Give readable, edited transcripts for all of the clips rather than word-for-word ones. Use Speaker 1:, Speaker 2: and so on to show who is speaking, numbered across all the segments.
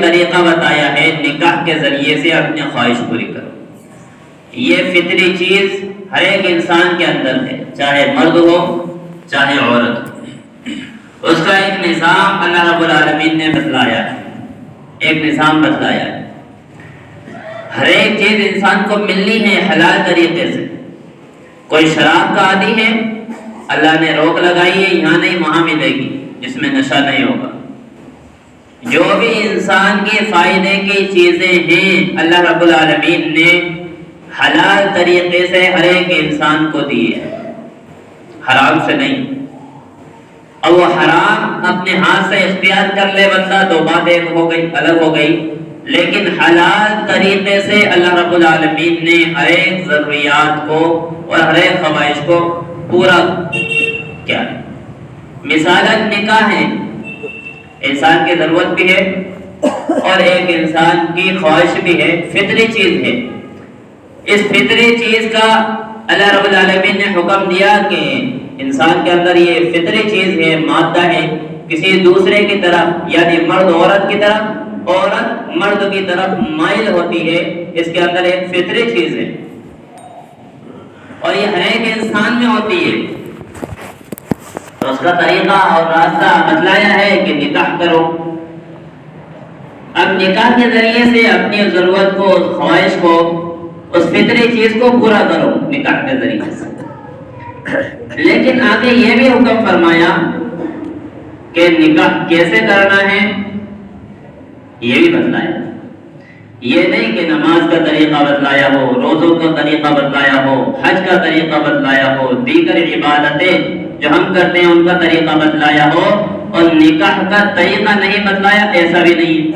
Speaker 1: طریقہ بتایا ہے نکاح کے ذریعے سے اپنی خواہش پوری کرو. یہ فطری چیز ہر ایک انسان کے اندر ہے، چاہے مرد ہو چاہے عورت ہو. اس کا ایک نظام اللہ رب العالمین نے بتلایا ہے، ایک نظام بتلایا ہے. ہر ایک چیز انسان کو ملنی ہے حلال طریقے سے. کوئی شراب کا عادی ہے، اللہ نے روک لگائی ہے یہاں نہیں وہاں ملے گی، جس میں نشہ نہیں ہوگا. جو بھی انسان کے فائدے کی چیزیں ہیں اللہ رب العالمین نے حلال طریقے سے ہر ایک انسان کو دی ہے، حرام سے نہیں. اور وہ حرام اپنے ہاتھ سے اختیار کر لے بندہ تو بات ایک ہو گئی، الگ ہو گئی. لیکن حلال طریقے سے اللہ رب العالمین نے ہر ایک ضروریات کو اور ہر ایک خواہش کو پورا کیا ہے. مثالاً نکاح ہے، انسان کی ضرورت بھی ہے اور ایک انسان کی خواہش بھی ہے، فطری چیز ہے. اس فطری چیز کا اللہ رب العالمین نے حکم دیا کہ انسان کے اندر یہ فطری چیز ہے، مادہ ہے، کسی دوسرے کی طرف یعنی مرد عورت کی طرف، عورت مرد کی طرف مائل ہوتی ہے. اس کے اندر ایک فطری چیز ہے اور یہ ہر ایک انسان میں ہوتی ہے. تو اس کا طریقہ اور راستہ بتلایا ہے کہ نکاح کرو. اب نکاح کے ذریعے سے اپنی ضرورت کو، اس خواہش کو، اس فطری چیز کو پورا کرو نکاح کے ذریعے سے. لیکن آگے یہ بھی حکم فرمایا کہ نکاح کیسے کرنا ہے یہ بھی بتلایا. یہ نہیں کہ نماز کا طریقہ بتلایا ہو، روزوں کا طریقہ بتلایا ہو، حج کا طریقہ بتلایا ہو، دیگر عبادتیں جو ہم کرتے ہیں ان کا طریقہ بتلایا ہو اور نکاح کا طریقہ نہیں بتلایا، ایسا بھی نہیں.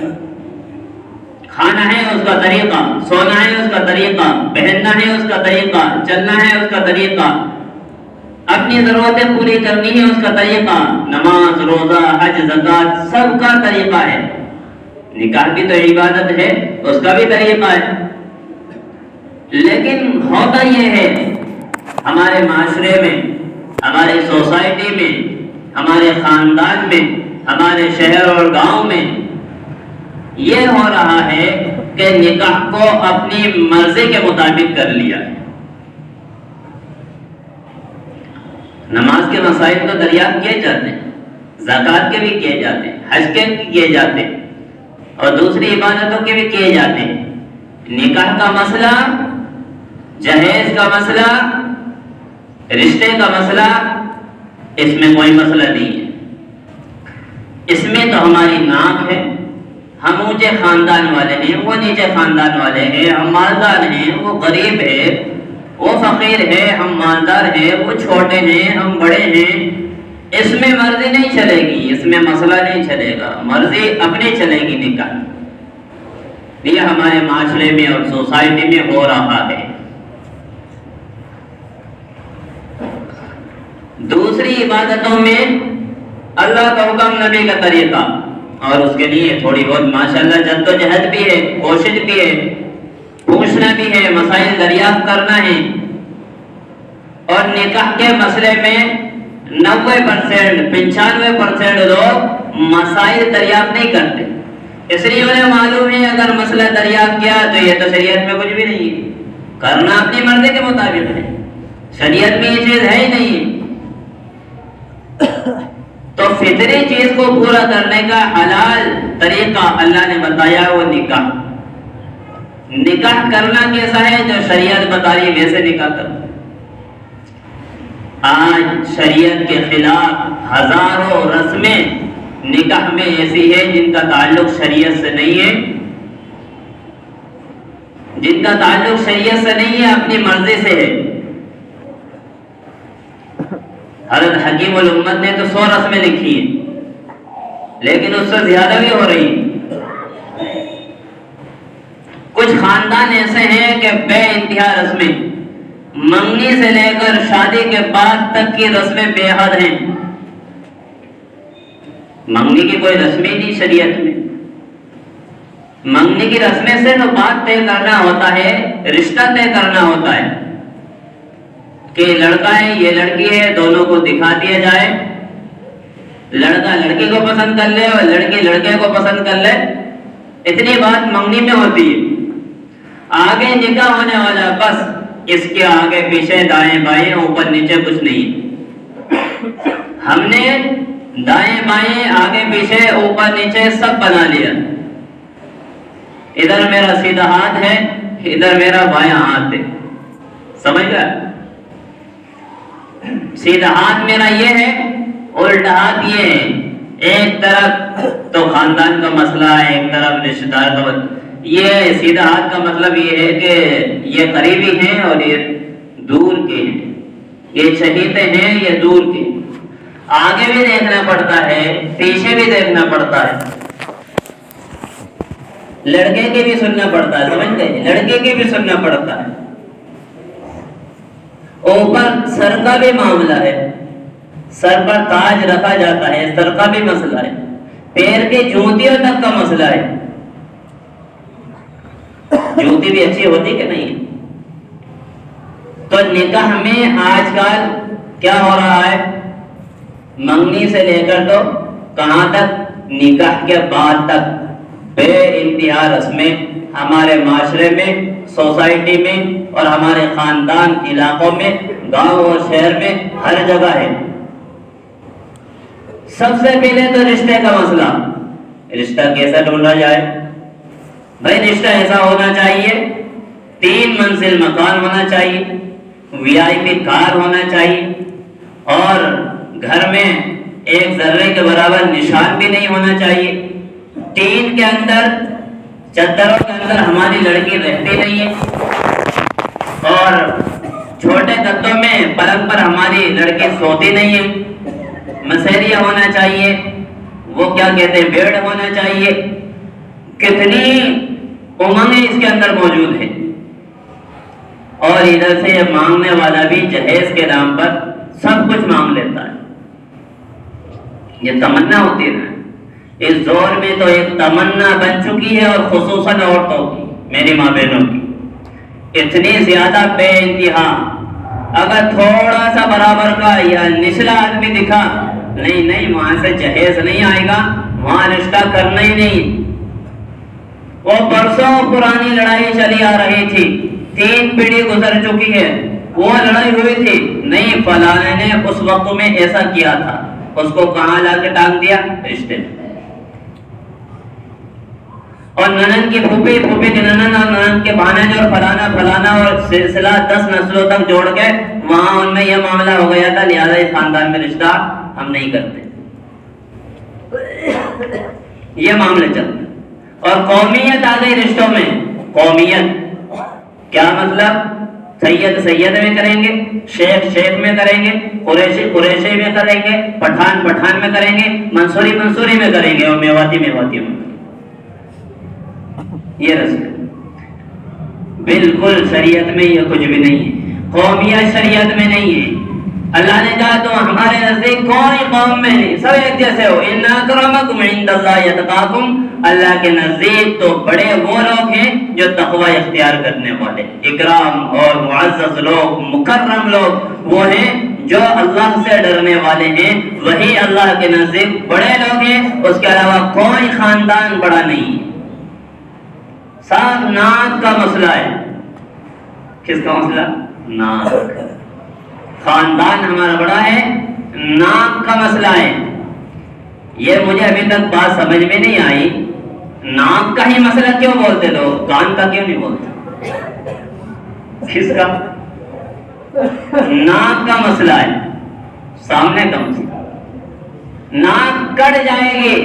Speaker 1: کھانا ہے اس کا طریقہ، سونا ہے اس کا طریقہ، پہننا ہے اس کا طریقہ، چلنا ہے اس کا طریقہ، اپنی ضرورتیں پوری کرنی ہے اس کا طریقہ. نماز، روزہ، حج، زکوٰۃ سب کا طریقہ ہے. نکاح بھی تو عبادت ہے، اس کا بھی طریقہ ہے. لیکن ہوتا یہ ہے ہمارے معاشرے میں، ہماری سوسائٹی میں، ہمارے خاندان میں، ہمارے شہر اور گاؤں میں یہ ہو رہا ہے کہ نکاح کو اپنی مرضی کے مطابق کر لیا ہے. نماز کے مسائل تو دریافت کیے جاتے ہیں، زکوٰۃ کے بھی کیے جاتے ہیں، حج کے بھی کیے جاتے ہیں اور دوسری عبادتوں کے بھی کیے جاتے ہیں. نکاح کا مسئلہ، جہیز کا مسئلہ، رشتے کا مسئلہ، اس میں کوئی مسئلہ نہیں ہے. اس میں تو ہماری ناک ہے. ہم اونچے خاندان والے ہیں، وہ نیچے خاندان والے ہیں. ہم مالدار ہیں، وہ غریب ہے، وہ فقیر ہے. ہم مالدار ہیں، وہ چھوٹے ہیں، ہم بڑے ہیں. اس میں مرضی نہیں چلے گی، اس میں مسئلہ نہیں چلے گا. مرضی اپنی چلے گی نکاح. یہ ہمارے معاشرے میں اور سوسائٹی میں ہو رہا ہے. دوسری عبادتوں میں اللہ کا حکم، نبی کا طریقہ اور اس کے لیے تھوڑی بہت ماشاءاللہ جدوجہد بھی ہے، کوشش بھی ہے، پوچھنا بھی ہے، مسائل دریافت کرنا ہے. اور نکاح کے مسئلے میں 90%، 95% لوگ مسائل دریافت نہیں کرتے. اس لیے انہیں معلوم ہے اگر مسئلہ دریافت کیا تو یہ تو شریعت میں کچھ بھی نہیں ہے، کرنا اپنی مرضی کے مطابق ہے، شریعت میں یہ چیز ہے ہی نہیں. تو فطری چیز کو پورا کرنے کا حلال طریقہ اللہ نے بتایا وہ نکاح. نکاح کرنا کیسا ہے؟ جو شریعت بتا رہی ویسے نکاح کرنا. آج شریعت کے خلاف ہزاروں رسمیں نکاح میں ایسی ہے جن کا تعلق شریعت سے نہیں ہے، جن کا تعلق شریعت سے نہیں ہے، اپنی مرضی سے ہے. حضرت حکیم الامت نے تو 100 رسمیں لکھی ہیں، لیکن اس سے زیادہ بھی ہو رہی ہیں. کچھ خاندان ایسے ہیں کہ بے انتہا رسمیں، منگنی سے لے کر شادی کے بعد تک کی رسمیں بے حد ہیں. منگنی کی کوئی رسمیں نہیں شریعت میں. منگنی کی رسمیں صرف بات طے کرنا ہوتا ہے، رشتہ طے کرنا ہوتا ہے کہ لڑکا ہے یہ لڑکی ہے، دونوں کو دکھا دیا جائے. لڑکا لڑکی کو پسند کر لے اور لڑکی لڑکے کو پسند کر لے. اتنی بات منگنی میں ہوتی ہے. آگے نکاح ہونے والا، بس اس کے آگے پیچھے دائیں بائیں اوپر نیچے کچھ نہیں. ہم نے دائیں بائیں آگے پیچھے اوپر نیچے سب بنا لیا. ادھر میرا سیدھا ہاتھ ہے، ادھر میرا بایاں ہاتھ ہے. سمجھ گیا؟ سیدھا ہاتھ میرا یہ ہے، الٹا ہاتھ یہ ہے. ایک طرف تو خاندان کا مسئلہ ہے، ایک طرف رشتہ دار کا. یہ سیدھا ہاتھ کا مطلب یہ ہے کہ یہ قریبی ہیں اور یہ دور کے ہیں، یہ چہیتے ہیں، یہ دور کے. آگے بھی دیکھنا پڑتا ہے، پیچھے بھی دیکھنا پڑتا ہے. لڑکے کے بھی سننا پڑتا ہے، سمجھ گئے؟ لڑکے کے بھی سننا پڑتا ہے. اوپر سر کا بھی معاملہ ہے، سر پر تاج رکھا جاتا ہے، سر کا بھی مسئلہ ہے. پیر کے جوتیوں تک کا مسئلہ ہے. جوتی بھی اچھی ہوتی کہ نہیں؟ تو نکاح میں آج کل کیا ہو رہا ہے؟ منگنی سے لے کر تو کہاں تک؟ نکاح کے بعد تک بے انتہا رسمیں ہمارے معاشرے میں، سوسائٹی میں اور ہمارے خاندان علاقوں میں، گاؤں اور شہر میں ہر جگہ ہے. سب سے پہلے تو رشتے کا مسئلہ. رشتہ کیسا ڈھونڈا جائے؟ بھائی رشتہ ایسا ہونا چاہیے، 3 منزل مکان ہونا چاہیے، VIP کار ہونا چاہیے، اور گھر میں ایک ذرے کے برابر نشان بھی نہیں ہونا چاہیے. ٹین کے اندر، چدروں کے اندر ہماری لڑکی رہتی نہیں ہے، اور چھوٹے گدوں میں پلنگ پر ہماری لڑکی سوتی نہیں ہے. مسیریا ہونا چاہیے، وہ کیا کہتے ہیں، بیڈ ہونا چاہیے. کتنی امنگیں اس کے اندر موجود ہیں. اور ادھر سے مانگنے والا بھی جہیز کے نام پر سب کچھ مانگ لیتا ہے. یہ تمنا ہوتی ہے نا، اس دور میں تو ایک تمنا بن چکی ہے، اور خصوصاً عورتوں کی، میری ماں بہنوں کی اتنی زیادہ بے انتہا. اگر تھوڑا سا برابر کا یا نچلا آدمی دکھا، نہیں وہاں سے جہیز نہیں آئے گا، وہاں رشتہ کرنا ہی نہیں. وہ برسوں پرانی لڑائی چلی آ رہی تھی، 3 پیڑھی گزر چکی ہے، وہ لڑائی ہوئی تھی، نہیں فلانے نے اس وقت میں ایسا کیا تھا، اس کو کہاں لا کے ٹانگ دیا؟ رشتے میں. اور ننن کی پھوپھی، پھوپھی کی ننن، اور ننن کے بھانج، اور فلانا اور سلسلہ 10 نسلوں تک جوڑ کے وہاں ان میں یہ معاملہ ہو گیا تھا، لہذا اس خاندان میں رشتہ ہم نہیں کرتے. یہ معاملے چلتے. اور قومیت آ گئی رشتوں میں. قومیت کیا مطلب؟ سید میں کریں گے، شیخ میں کریں گے، قریشی میں کریں گے، پٹھان میں کریں گے، منصوری میں کریں گے، اور میواتی میں. یہ رسم بالکل شریعت میں یہ کچھ بھی نہیں ہے. قومیت شریعت میں نہیں ہے. اللہ نے کہا تو ہمارے نزدیک کوئی قوم میں نہیں، سب ایک جیسے ہو. ان اکرمکم عند اللہ یتقاکم، اللہ کے نزدیک تو بڑے وہ لوگ ہیں جو تقوی اختیار کرنے والے. اکرام اور معزز لوگ، مکرم لوگ وہ ہیں جو اللہ سے ڈرنے والے ہیں، وہی اللہ کے نزدیک بڑے لوگ ہیں. اس کے علاوہ کوئی خاندان بڑا نہیں ہے. صاحب ناک کا مسئلہ ہے. کس کا مسئلہ؟ ناک. خاندان ہمارا بڑا ہے، ناک کا مسئلہ ہے. یہ مجھے ابھی تک بات سمجھ میں نہیں آئی، ناک کا ہی مسئلہ کیوں بولتے لوگ، کان کا کیوں نہیں بولتے؟ کس کا؟ ناک کا مسئلہ ہے، سامنے کا مسئلہ. ناک کٹ جائے گی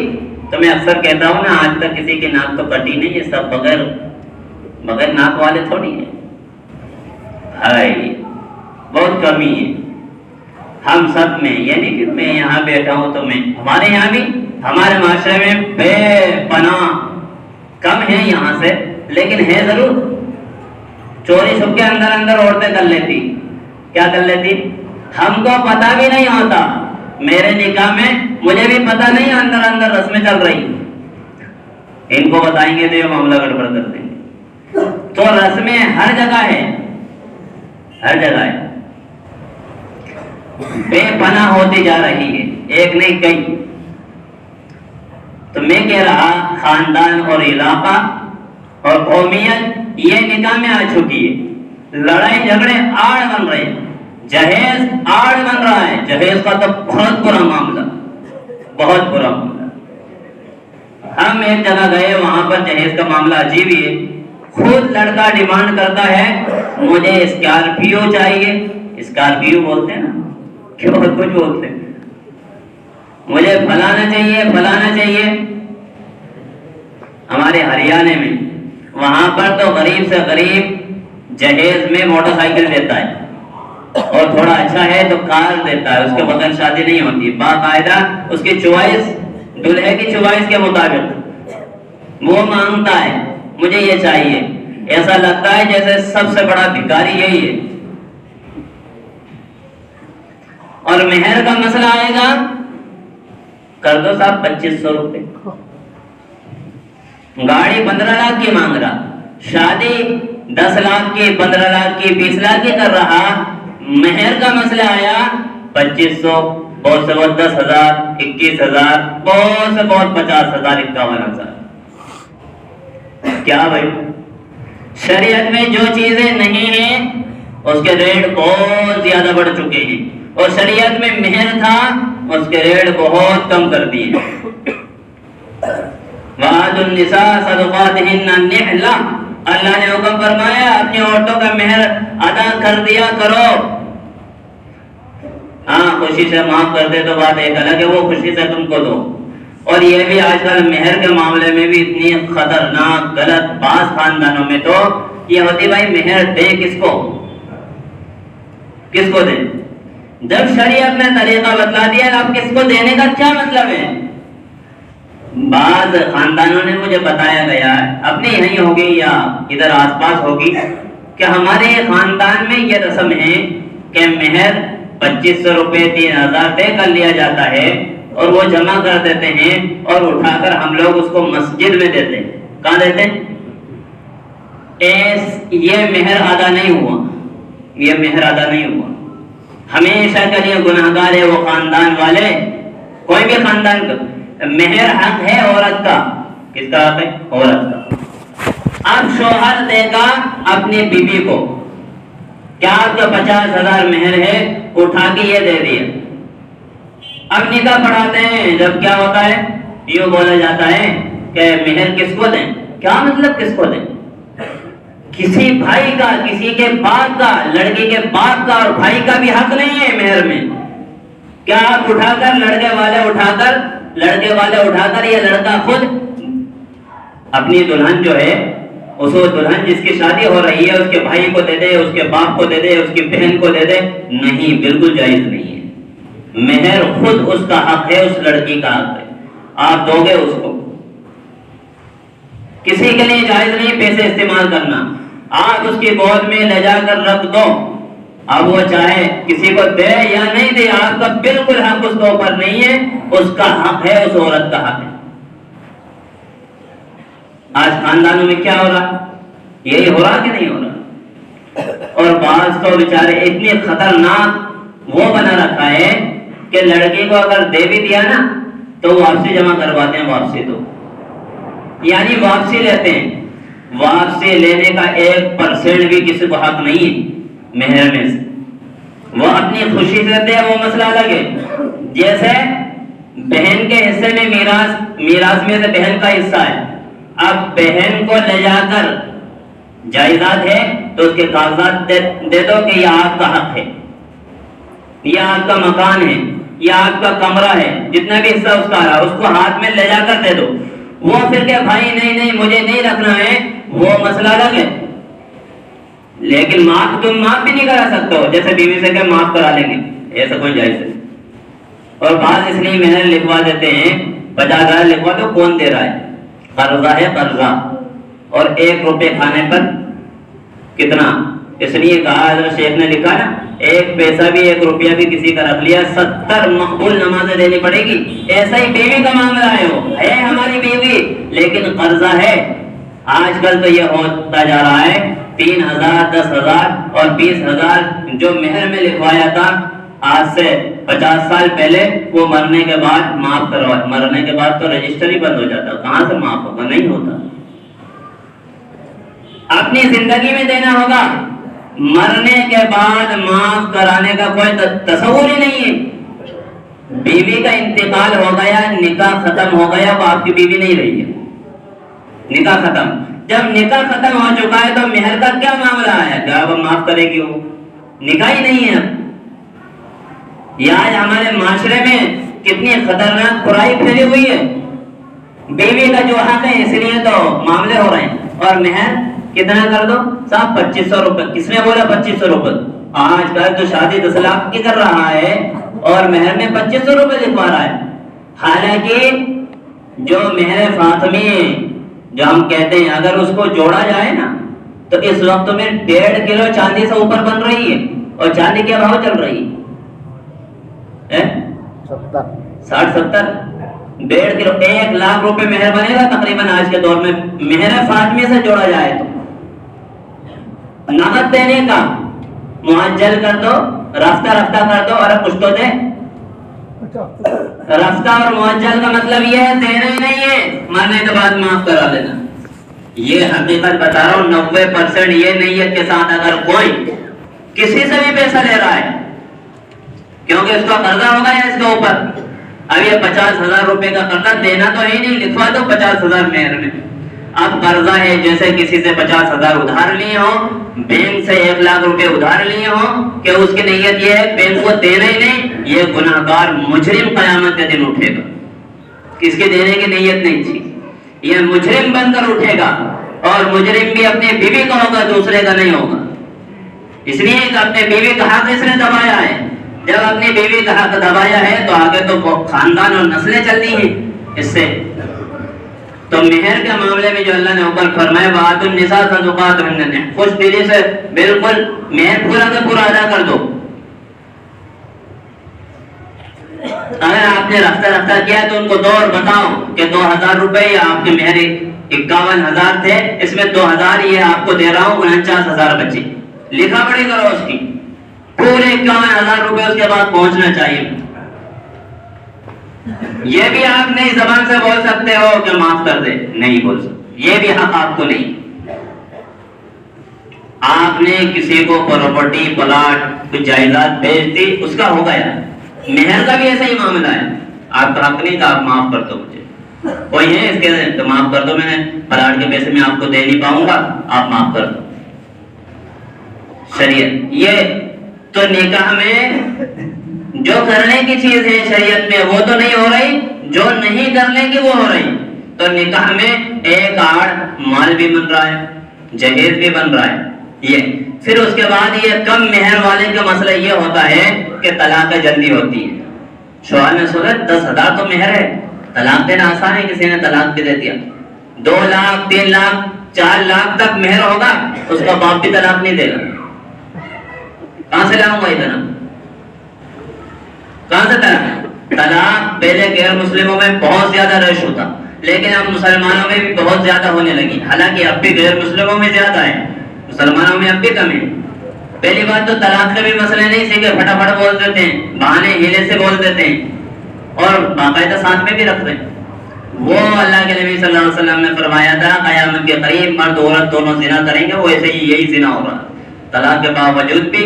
Speaker 1: تو میں اکثر کہتا ہوں نا، آج تک کسی کی ناک تو کٹی نہیں ہے، سب بغیر ناک والے تھوڑی ہیں. بہت کمی ہے ہم سب میں. یعنی کہ میں یہاں بیٹھا ہوں تو ہمارے یہاں بھی، ہمارے معاشرے میں بے پناہ کم ہے یہاں سے، لیکن ہے ضرور. چوری چھپ کے اندر عورتیں کر لیتی. کیا کر لیتی؟ ہم کو پتہ بھی نہیں ہوتا. میرے نکاح میں مجھے بھی پتہ نہیں، اندر رسمیں چل رہی. ان کو بتائیں گے تو یہ معاملہ گڑبڑ کر دیں گے. تو رسمیں ہر جگہ ہے، ہر جگہ ہے. بے پناہ ہوتی جا رہی ہے، ایک نہیں کئی. تو میں کہہ رہا خاندان اور علاقہ اور قومیت یہ نکاح میں آ چکی ہے. لڑائی جھگڑے آڑ بن رہے ہیں, جہیز آڑ بن رہا ہے. جہیز کا تو بہت برا معاملہ, بہت برا معاملہ. ہم ایک جگہ گئے, وہاں پر جہیز کا معاملہ عجیب ہی ہے. خود لڑکا ڈیمانڈ کرتا ہے مجھے اسکارپیو چاہیے. اسکارپیو بولتے ہیں نا, کیوں بہت کچھ بولتے ہیں, مجھے فلانا چاہیے فلانا چاہیے. ہمارے ہریانے میں وہاں پر تو غریب سے غریب جہیز میں موٹر سائیکل دیتا ہے, اور تھوڑا اچھا ہے تو کار دیتا ہے. اس کے بغیر شادی نہیں ہوتی. باقاعدہ اس کی چوائس, دلہے کی چوائس کے مطابق وہ مانگتا ہے مجھے یہ چاہیے. ایسا لگتا ہے جیسے سب سے بڑا بھکاری یہی ہے. اور مہر کا مسئلہ آئے گا, کر دو صاحب 2500 روپے. گاڑی 15 لاکھ کی مانگ رہا, شادی 10 لاکھ کی, 15 لاکھ کی, 20 لاکھ کی کر رہا. مہر کا مسئلہ آیا 2500, بہت سے بہت 10,000, 21,000, بہت سے بہت 50,000, 51,000. کیا بھائی, شریعت میں جو چیزیں نہیں ہیں اس کے ریٹ بہت زیادہ بڑھ چکے ہیں, اور شریعت میں مہر تھا اس کے ریٹ بہت کم کر دیے. وَآتُوا النِّسَاءَ صَدُقَاتِهِنَّ نِحْلَةً, اللہ نے حکم فرمایا اپنی عورتوں کا مہر ادا کر دیا کرو. ہاں خوشی سے معاف کر دے تو بات ایک الگ ہے, وہ خوشی سے تم کو دو. اور یہ بھی آج کل مہر کے معاملے میں بھی اتنی خطرناک غلط بعض خاندانوں میں تو یہ ہوتی, بھائی مہر دے کس کو, کس کو دے؟ جب شریعت نے طریقہ بتلا دیا, اب کس کو دینے کا کیا مطلب ہے؟ بعض خاندانوں نے مجھے بتایا گیا, اپنے یہیں ہوگی یا ادھر آس پاس ہوگی, کہ ہمارے خاندان میں یہ رسم ہے کہ مہر 2500 روپے 3000 طے کر لیا جاتا ہے, اور وہ جمع کر دیتے ہیں, اور اٹھا کر ہم لوگ اس کو مسجد میں دیتے ہیں. کہاں دیتے ہیں؟ یہ مہر ادا نہیں ہوا, یہ مہر ادا نہیں ہوا. ہمیشہ کے لیے گناہگار ہے وہ خاندان والے, کوئی بھی خاندان کا. مہر حق ہے عورت کا. کس کا حق ہے؟ عورت کا. اب شوہر دے گا اپنی بیوی کو, کیا آپ کا 50,000 مہر ہے, اٹھا کے یہ دے دیا. اب نکاح پڑھاتے ہیں, جب کیا ہوتا ہے, یوں بولا جاتا ہے کہ مہر کس کو دیں. کیا مطلب کس کو دیں؟ کسی بھائی کا, کسی کے باپ کا, لڑکی کے باپ کا اور بھائی کا بھی حق نہیں ہے مہر میں. کیا آپ اٹھا کر لڑکے والے اٹھا کر یا لڑکا خود اپنی دلہن جو ہے, اس دلہن جس کی شادی ہو رہی ہے, اس کے بھائی کو دے دے, اس کے باپ کو دے دے, اس کی بہن کو دے دے؟ نہیں, بالکل جائز نہیں ہے. مہر خود اس کا حق ہے, اس لڑکی کا حق ہے, آپ دو گے اس کو. کسی کے لیے جائز نہیں پیسے استعمال کرنا. آپ اس کی گود میں لے جا کر رکھ دو, اب وہ چاہے کسی کو دے یا نہیں دے, آپ کا بالکل حق اس کے اوپر نہیں ہے, اس کا حق ہے, اس عورت کا حق ہے. آج خاندانوں میں کیا ہو رہا, یہی ہو رہا کہ نہیں ہو رہا؟ اور بعض تو بیچارے اتنی خطرناک وہ بنا رکھا ہے کہ لڑکی کو اگر دے بھی دیا نا تو واپسی جمع کرواتے ہیں. واپسی تو یعنی واپسی لیتے ہیں. واپسی لینے کا 1% بھی کسی کو حق نہیں ہے مہر میں سے. وہ اپنی خوشی سے دے, وہ مسئلہ الگ ہے. جیسے بہن کے حصے میں میراث میں سے بہن کا حصہ ہے, اب بہن کو لے جا کر جائیداد ہے تو اس کے کاغذات دے دو کہ یہ آپ کا حق ہے, یہ آپ کا مکان ہے, یہ آپ کا کمرہ ہے, جتنا بھی حصہ اس کا آ رہا اس کو ہاتھ میں لے جا کر دے دو. وہ پھر کہ بھائی نہیں مجھے نہیں رکھنا ہے, وہ مسئلہ الگ ہے. لیکن تم معاف بھی نہیں کرا سکتے ہو, جیسے بیوی سے کہ معاف کرا لیں گے, ایسا کوئی جائز ہے. اور بعض اس لیے مہر لکھوا دیتے ہیں, 50,000 لکھوا دو, کون دے رہا ہے؟ قرضہ ہے, قرضہ. اور 1 روپے کھانے پر کتنا, اس لیے کہا حضرت شیخ نے لکھا نا, 1 پیسہ بھی 1 روپیہ بھی کسی کا رکھ لیا 70 مقبول نمازیں دینی پڑے گی. ایسا ہی بیوی کا معاملہ ہے, وہ ہے ہماری بیوی لیکن قرضہ ہے. آج کل تو یہ ہوتا جا رہا ہے 3,000 10,000 اور 20,000 جو مہر میں لکھوایا تھا آج سے 50 سال پہلے وہ مرنے کے بعد معاف کروا، مرنے کے بعد تو رجسٹر ہی بند ہو جاتا، کہاں سے معاف ہوگا؟ نہیں ہوتا۔ اپنی زندگی میں دینا ہوگا، مرنے کے بعد معاف کرانے کا کوئی تصور ہی نہیں ہے۔ بیوی کا انتقال ہو گیا، نکاح ختم ہو گیا، وہ آپ کی بیوی نہیں رہی ہے، نکاح ختم۔ جب نکاح ختم ہو چکا ہے تو مہر کا کیا معاملہ ہے؟ کیا اب معاف کرے گی؟ وہ نکاح ہی نہیں ہے۔ یہ آج ہمارے معاشرے میں کتنی خطرناک برائی پھیلی ہوئی ہے۔ بیوی کا جو حق ہے، اس لیے تو معاملے ہو رہے ہیں۔ اور مہر کتنا کر دو صاحب؟ 2500 روپے۔ کس نے بولا 2500 روپے؟ آج کل تو شادی 10 لاکھ کی کر رہا ہے اور مہر میں 2500 روپے لکھوا رہا ہے۔ حالانکہ جو مہر فاطمی جو ہم کہتے ہیں، اگر اس کو جوڑا جائے نا تو اس وقت میں 1.5 کلو چاندی سے اوپر بن رہی ہے۔ اور چاندی کیا بھاؤ چل رہی ہے؟ 60-70، 1.5 کلو، 1 لاکھ روپے مہر بنے گا تقریباً آج کے دور میں، مہر فاطمی سے جوڑا جائے تو۔ نقد دینے کا معجل کر دو، رفتہ رفتہ کر دو، اور کچھ تو دے۔ رفتہ اور معجل کا مطلب یہ ہے دینا ہی نہیں ہے، مرنے کے بعد معاف کرا دینا۔ یہ حقیقت بتا رہا ہوں، 90% یہ نیت کے ساتھ اگر کوئی کسی سے بھی پیسہ لے رہا ہے، کیونکہ اس کا قرضہ ہوگا یا اس کے اوپر، اب یہ 50,000 روپے کا قرضہ دینا تو ہی نہیں، لکھوا دو 50,000 مہر میں۔ اب قرضہ ہے جیسے کسی سے 50,000 ادھار لیے ہوں، بینک سے 1 لاکھ روپے ادھار لیے ہوں، کہ اس کی نیت یہ ہے بینک کو دینا ہی نہیں، یہ گناہگار مجرم قیامت کے دن اٹھے گا۔ کس کے دینے کی نیت نہیں تھی، یہ مجرم بن کر اٹھے گا، اور مجرم بھی اپنی بیوی کا ہوگا، دوسرے کا نہیں ہوگا۔ اس لیے کہ اپنے بیوی کا حق اس نے دبایا ہے، جب اپنی بیوی کا حق دبایا ہے تو آگے تو خاندان اور نسلیں چلتی ہیں اس سے۔ تو مہر کے معاملے میں جو اللہ نے اوپر فرمایا وَآتُوا النِّسَاءَ صَدُقَاتُهُنَّ، خوش دلی سے بالکل مہر پورا کا پورا ادا کر دو۔ اگر آپ نے رفتہ رفتہ کیا تو ان کو دو اور بتاؤ کہ 2,000 روپے یا آپ کے مہر 51,000 تھے، اس میں 2,000 یہ آپ کو دے رہا ہوں، 49,000 بچے۔ لکھا پڑھی کرو اس کی، پورے 51,000 روپے اس کے بعد پہنچنا چاہیے۔ یہ بھی آپ نئی زبان سے بول سکتے ہو کہ معاف کر دے، نہیں بول سکتے، یہ بھی حق آپ کو نہیں۔ آپ نے کسی کو پراپرٹی پلاٹ کچھ جائیداد بھیج دی، اس کا ہو گیا، مہر کا بھی ایسا ہی معاملہ ہے، آپ کا حق نہیں کہ آپ معاف کر دو مجھے، کوئی ہے اس کے تو معاف کر دو، میں نے پلاٹ کے پیسے میں آپ کو دے نہیں پاؤں گا، آپ معاف کر دو۔ شریعت یہ تو نکاح میں جو کرنے کی چیز ہے شریعت میں وہ تو نہیں ہو رہی، جو نہیں کرنے کی وہ ہو رہی۔ تو نکاح میں ایک آڑ مال بھی بن رہا ہے، جہیز بھی بن رہا ہے، یہ پھر اس کے بعد یہ کم مہر والے کا مسئلہ یہ ہوتا ہے کہ طلاق جلدی ہوتی ہے۔ شوہر نے سنا 10,000 تو مہر ہے، طلاق دینا آسان ہے، کسی نے طلاق بھی دے دیا، 2 لاکھ 3 لاکھ 4 لاکھ تک مہر ہوگا، اس کا باپ بھی طلاق نہیں دے گا۔ کہاں سے لاؤں گا اتنا؟ کہاں سے طلاق پہلے غیر مسلموں میں بہت زیادہ رش ہوتا، لیکن اب مسلمانوں میں بھی بہت زیادہ ہونے لگی، حالانکہ اب بھی غیر مسلموں میں زیادہ ہے، مسلمانوں میں اب بھی کم ہے۔ پہلی بات تو طلاق کے بھی مسئلے نہیں سیکھے، پھٹافٹ بول دیتے ہیں، بہانے ہیلے سے بول دیتے ہیں، اور باقاعدہ ساتھ میں بھی رکھتے ہیں۔ وہ اللہ کے نبی صلی اللہ علیہ وسلم نے فرمایا تھا قیامت کے قریب مرد عورت دونوں زنا کریں گے، وہ ایسے ہی یہی زنا ہو رہا، طلاق کے باوجود بھی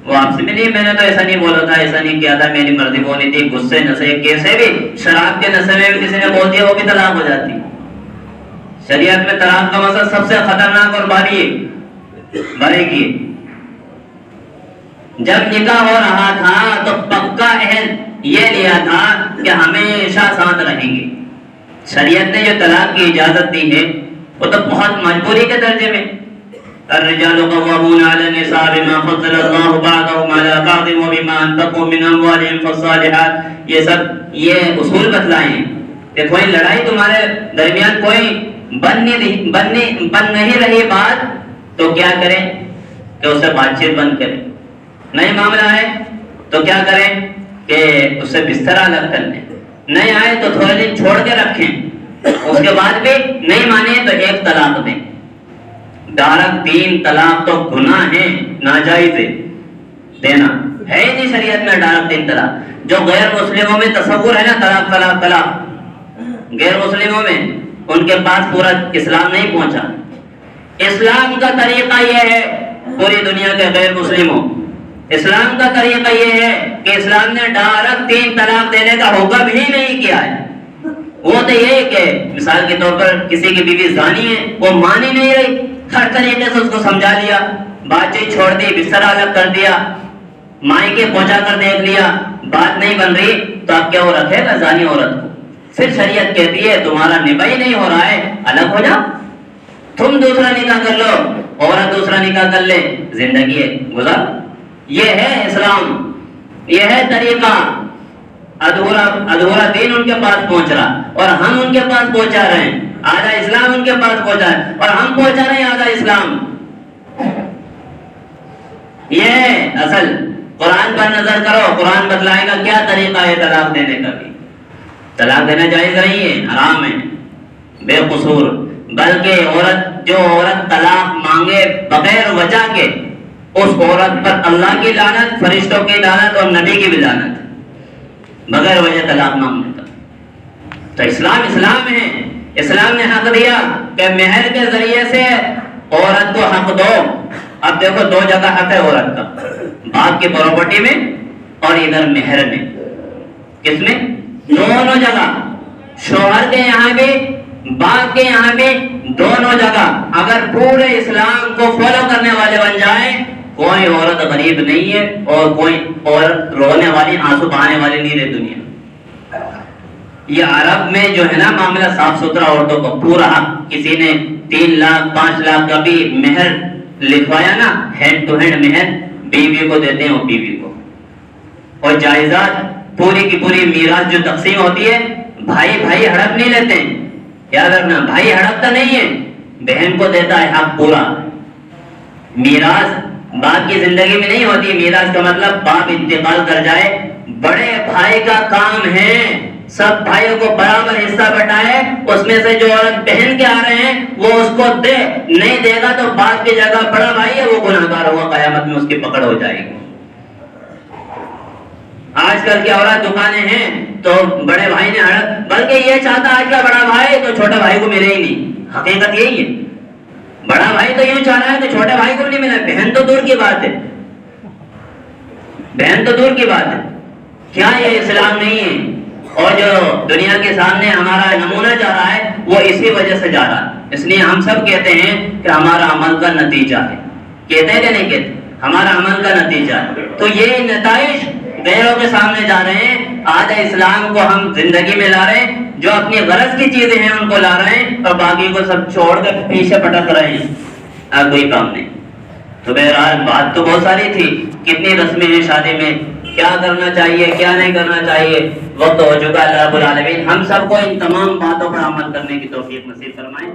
Speaker 1: وہ آپ سے بھی نہیں، میں نے تو ایسا نہیں بولا تھا، ایسا نہیں کیا تھا، میری مرضی بولنی تھی، غصے نشے کیسے بھی، شراب کے نشے میں بھی کسی نے بول دیا وہ بھی طلاق ہو جاتی۔ شریعت میں طلاق کا مسئلہ سب سے خطرناک اور باریکی۔ جب نکاح ہو رہا تھا تو پکا عہد یہ لیا تھا کہ ہمیشہ ساتھ رہیں گے۔ شریعت نے جو طلاق کی اجازت دی ہے وہ تو بہت مجبوری کے درجے میں، الرجال قوامون علی النساء بما فضل اللہ بعضهم علی بعض وبما انفقوا من اموالهم فالصالحات، یہ اصول بتلائے ہیں کہ کوئی لڑائی تمہارے درمیان کوئی بن نہیں رہی بات تو کیا کریں کہ اس سے بات چیت بند کریں، نئے معاملہ ہے تو کیا کریں کہ اس سے بستر الگ کر لیں، نہیں آئے تو تھوڑے دن چھوڑ کے رکھیں، اس کے بعد بھی نہیں مانے تو 1 طلاق دیں۔ ڈائریکٹ 3 طلاق تو گناہ ہے، ناجائز ہے دینا، ہے ہی نہیں شریعت میں ڈائریکٹ 3 طلاق. جو غیر مسلموں میں تصور ہے نا طلاق طلاق طلاق، غیر مسلموں میں ان کے پاس پورا اسلام نہیں پہنچا. اسلام کا طریقہ یہ ہے، پوری دنیا کے غیر مسلموں، اسلام کا طریقہ یہ ہے کہ اسلام نے ڈائریکٹ 3 طلاق دینے کا حکم ہی نہیں کیا ہے. وہ تو یہ کہ مثال کے طور پر کسی کی بیوی زانی ہے، وہ مان ہی نہیں رہی، ہر طریقے سے اس کو سمجھا لیا، بات چیت چھوڑ دی، بستر الگ کر دیا، مائکے پہنچا کر دیکھ لیا، بات نہیں بن رہی، تو اب کیا وہ رکھے گا زانی عورت کو؟ پھر شریعت کہتی ہے تمہارا نباہ ہی نہیں ہو رہا ہے، الگ ہو جاؤ، تم دوسرا نکاح کر لو، عورت دوسرا نکاح کر لے، زندگی گزار. یہ ہے اسلام، یہ ہے طریقہ. ادھورا دین ان کے پاس پہنچ رہا اور ہم ان کے پاس پہنچا رہے ہیں، آدھا اسلام ان کے پاس پہنچا ہے اور ہم پہنچا رہے ہیں آدھا اسلام. یہ ہے اصل. قرآن پر نظر کرو، قرآن بتلائے گا کیا طریقہ ہے طلاق دینے کا. بھی طلاق دینا جائز نہیں ہے، حرام ہے بے قصور. بلکہ جو عورت طلاق مانگے بغیر وجہ کے، اس عورت پر اللہ کی لعنت، فرشتوں کی لعنت اور نبی کی بھی لعنت، بغیر وجہ طلاق مانگنے کا. تو اسلام ہے. اسلام نے حق دیا کہ مہر کے ذریعے سے عورت کو حق دو. اب دیکھو 2 جگہ حق ہے عورت کا، باپ کی پراپرٹی میں اور ادھر مہر میں. کس میں؟ دونوں جگہ. شوہر کے یہاں بھی، باپ کے یہاں بھی، دونوں جگہ. اگر پورے اسلام کو فالو کرنے والے بن جائیں، کوئی عورت غریب نہیں ہے اور کوئی عورت رونے والی، آنسو بہانے والی نہیں رہی دنیا. یہ عرب میں جو ہے نا معاملہ صاف ستھرا، عورتوں کو پورا حق. کسی نے 3 لاکھ 5 لاکھ کا بھی مہر لکھوایا نا، ہینڈ ٹو ہینڈ مہر بیوی کو دیتے ہیں، وہ بیوی کو. اور جائیداد پوری کی پوری میراث جو تقسیم ہوتی ہے، بھائی ہڑپ نہیں لیتے ہیں. یاد رکھنا، بھائی ہڑپتا نہیں ہے، بہن کو دیتا ہے حق پورا. میراث باپ کی زندگی میں نہیں ہوتی. میراث کا مطلب باپ انتقال کر جائے، بڑے بھائی کا کام ہے سب بھائیوں کو برابر حصہ بٹائے. اس میں سے جو عورت بہن کے آ رہے ہیں وہ اس کو دے، نہیں دے گا تو باپ کی جگہ بڑا بھائی ہے وہ گناہگار ہوگا، قیامت میں اس کی پکڑ ہو جائے گی. آج کل کی عورت دکانیں ہیں تو بڑے بھائی نے ہڑپ، بلکہ یہ چاہتا آج کا بڑا بھائی تو چھوٹے بھائی کو ملے ہی نہیں. حقیقت یہی ہے، بڑا بھائی تو یوں چاہ رہا ہے کہ چھوٹے بھائی کو نہیں ملا. بہن تو دور کی بات ہے، بہن تو دور کی بات ہے. کیا یہ اسلام نہیں ہے؟ اور جو دنیا کے سامنے ہمارا نمونہ جا رہا ہے وہ اسی وجہ سے جا رہا ہے. اس لیے ہم سب کہتے ہیں کہ ہمارا عمل کا نتیجہ ہے. کہتے ہیں کہ نہیں کہتے؟ ہمارا عمل کا نتیجہ ہے. تو یہ نتائج غیروں کے سامنے جا رہے ہیں. آج اسلام کو ہم زندگی میں لا رہے ہیں، جو اپنی غرض کی چیزیں ہیں ان کو لا رہے ہیں اور باقی کو سب چھوڑ کر پیچھے پٹک رہے ہیں. اب کوئی کام نہیں. تو بہرحال بات تو بہت ساری تھی. کتنی رسمیں ہیں شادی میں، کیا کرنا چاہیے کیا نہیں کرنا چاہیے، وقت ہو چکا. اللہ رب العالمین ہم سب کو ان تمام باتوں پر عمل کرنے کی توفیق نصیب فرمائے.